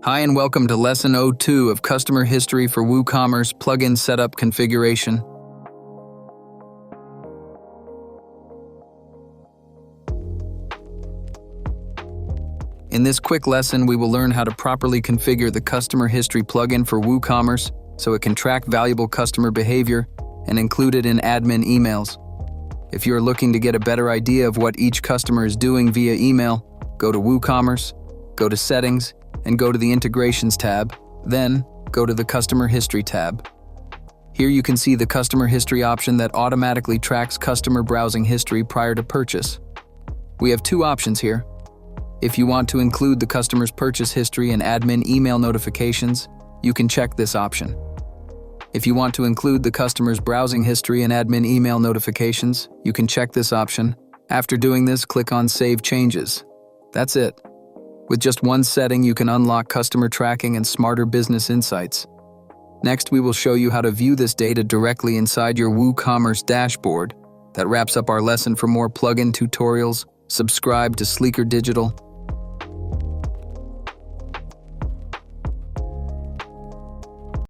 Hi and welcome to Lesson 02 of Customer History for WooCommerce Plugin Setup Configuration. In this quick lesson, we will learn how to properly configure the Customer History plugin for WooCommerce so it can track valuable customer behavior and include it in admin emails. If you are looking to get a better idea of what each customer is doing via email, go to WooCommerce, go to Settings, and go to the Integrations tab, then go to the Customer History tab. Here you can see the Customer History option that automatically tracks customer browsing history prior to purchase. We have two options here. If you want to include the customer's purchase history and admin email notifications, you can check this option. If you want to include the customer's browsing history and admin email notifications, you can check this option. After doing this, click on Save Changes. That's it. With just one setting, you can unlock customer tracking and smarter business insights. Next, we will show you how to view this data directly inside your WooCommerce dashboard. That wraps up our lesson. For more plugin tutorials, subscribe to Sleekr Digital